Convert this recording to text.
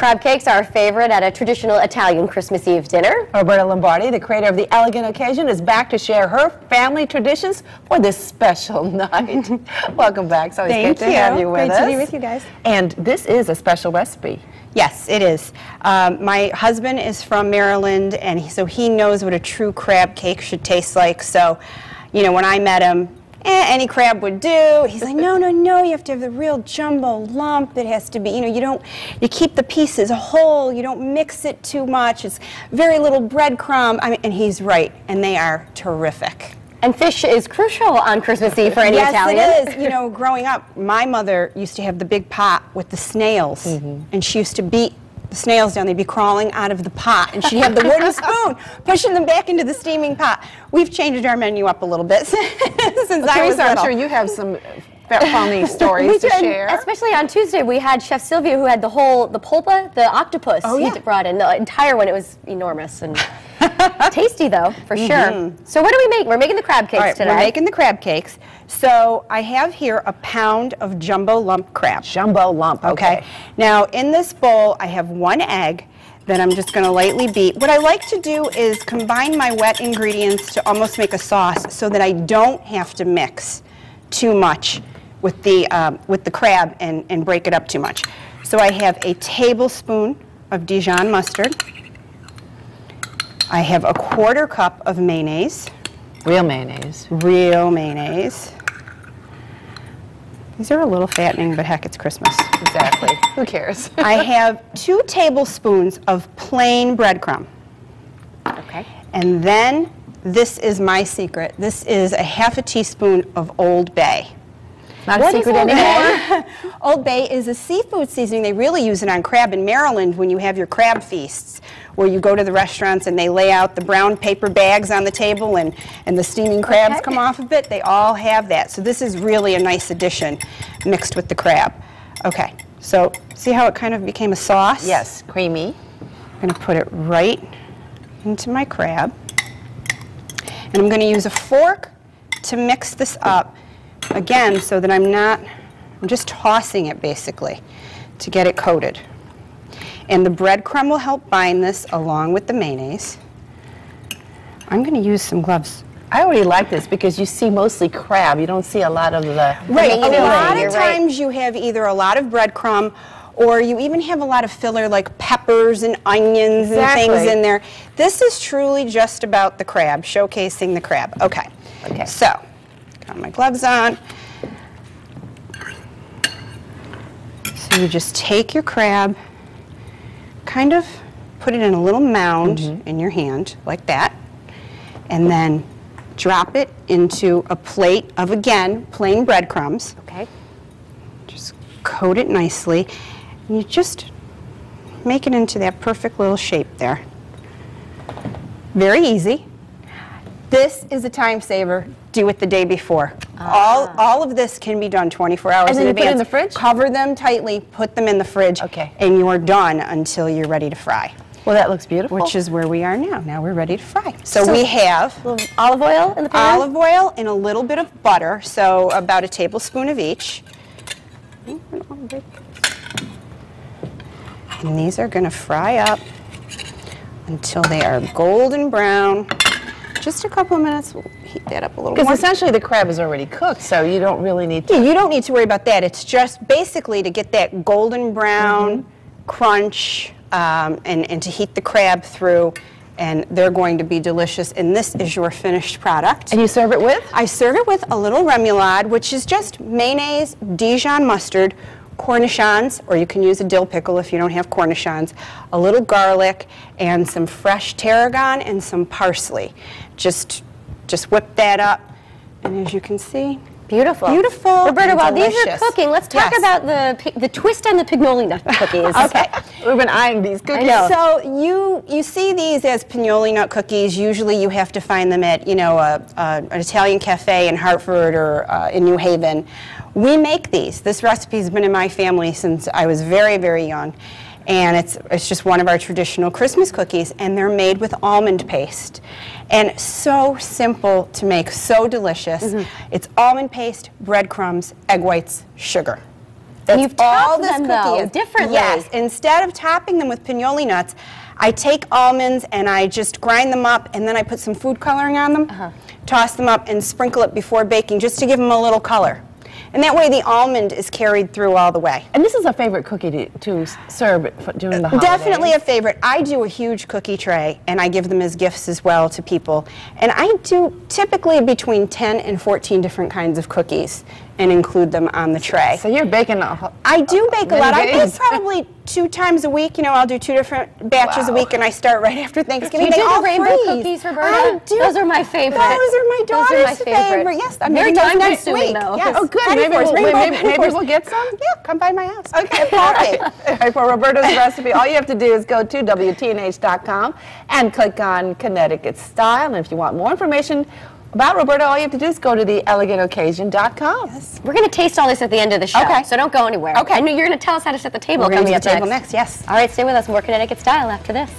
Crab cakes are a favorite at a traditional Italian Christmas Eve dinner. Roberta Lombardi, the creator of the elegant occasion, is back to share her family traditions for this special night. Welcome back. So it's great to have you with us. Great to be with you guys. And this is a special recipe. Yes, it is. My husband is from Maryland, and so he knows what a true crab cake should taste like. So, you know, when I met him, any crab would do. He's like, no, you have to have the real jumbo lump. It has to be, you keep the pieces whole. You don't mix it too much. It's very little breadcrumb. And he's right, and they are terrific. And fish is crucial on Christmas Eve for any Italian. Yes, it is. Growing up, my mother used to have the big pot with the snails, and she used to beat the snails down. They'd be crawling out of the pot, and she'd have the wooden spoon pushing them back into the steaming pot. We've changed our menu up a little bit since I was little. I'm sure you have some funny stories to share. Especially on Tuesday, we had Chef Sylvia who had the pulpa, the octopus. Oh, yeah. He brought in the entire one. It was enormous and tasty, though, for sure. So what do we make? We're making the crab cakes today. We're making the crab cakes. So I have here a pound of jumbo lump crab. Jumbo lump, okay. Now in this bowl I have 1 egg that I'm just going to lightly beat. What I like to do is combine my wet ingredients to almost make a sauce so that I don't have to mix too much with the crab and break it up too much. So I have a tablespoon of Dijon mustard. I have a 1/4 cup of mayonnaise. Real mayonnaise. Real mayonnaise. These are a little fattening, but heck, it's Christmas. Exactly. Who cares? I have 2 tablespoons of plain breadcrumb. Okay. And then, this is my secret. This is a 1/2 teaspoon of Old Bay. Not a secret anymore. Old Bay is a seafood seasoning. They really use it on crab in Maryland when you have your crab feasts, where you go to the restaurants and they lay out the brown paper bags on the table and the steaming crabs come off of it. They all have that. So this is really a nice addition mixed with the crab. Okay, so see how it kind of became a sauce? Yes, creamy. I'm going to put it right into my crab. And I'm going to use a fork to mix this up, again, so that I'm just tossing it basically to get it coated. And the breadcrumb will help bind this along with the mayonnaise. I'm going to use some gloves. I already like this because you see mostly crab. You don't see a lot of the Right, a lot of times you have either a lot of breadcrumb or you even have a lot of filler like peppers and onions and things in there. This is truly just about the crab, showcasing the crab. Okay, so got my gloves on. So you just take your crab, kind of put it in a little mound in your hand, like that, and then drop it into a plate of, again, plain breadcrumbs. Okay. Just coat it nicely, and you just make it into that perfect little shape there. Very easy. This is a time saver. Do it the day before. All of this can be done 24 hours in advance. And then you put it in the fridge? Cover them tightly, put them in the fridge, and you are done until you're ready to fry. Well, that looks beautiful. Which is where we are now. Now we're ready to fry. So we have olive oil in the pan? Olive oil and a little bit of butter, so about a tablespoon of each. And these are going to fry up until they are golden brown. Just a couple of minutes, we'll heat that up a little more. Because essentially the crab is already cooked, so you don't really need to... Yeah, you don't need to worry about that. It's just basically to get that golden brown crunch and to heat the crab through, and they're going to be delicious. And this is your finished product. And you serve it with? I serve it with a little remoulade, which is just mayonnaise, Dijon mustard, cornichons, or you can use a dill pickle if you don't have cornichons, a little garlic, and some fresh tarragon and some parsley. Just whip that up, and as you can see, beautiful. Beautiful. Roberta, while delicious. these are cooking, let's talk about the twist on the pignoli nut cookies. Okay. We've been eyeing these cookies. So you see these as pignoli nut cookies. Usually you have to find them at, an Italian cafe in Hartford or in New Haven. We make these. This recipe's been in my family since I was very, very young. And it's just one of our traditional Christmas cookies, and they're made with almond paste. And so simple to make, so delicious. It's almond paste, breadcrumbs, egg whites, sugar. That's you've all topped this them, cookie though, is. differently. Yes, instead of topping them with pinoli nuts, I take almonds and I just grind them up, and then I put some food coloring on them, toss them up, and sprinkle it before baking just to give them a little color. And that way the almond is carried through all the way. And this is a favorite cookie to serve during the holidays. Definitely a favorite. I do a huge cookie tray, and I give them as gifts as well to people. And I do typically between 10 and 14 different kinds of cookies and include them on the tray. So you're baking I do bake a lot. I bake days. probably 2 times a week. You know, I'll do 2 different batches a week, and I start right after Thanksgiving. You They do all the rainbow freeze. cookies, Roberta? I do. Those are my favorite. Those are my Those are my daughter's favorite. Yes, I'm Very making those time next consuming, week. though. Yes. Oh, good. Penny Maybe Force, we'll, rainbow maybe, Penny maybe Force. we'll get some. Yeah, come by my house. Okay, perfect. All right, for Roberta's recipe, all you have to do is go to WTNH.com and click on Connecticut Style. And if you want more information about Roberta, all you have to do is go to theelegantoccasion.com. Yes. We're going to taste all this at the end of the show, Okay. so don't go anywhere. Okay. I know you're going to tell us how to set the table We're going to coming do up the table next. next, yes. All right, stay with us. More Connecticut Style after this.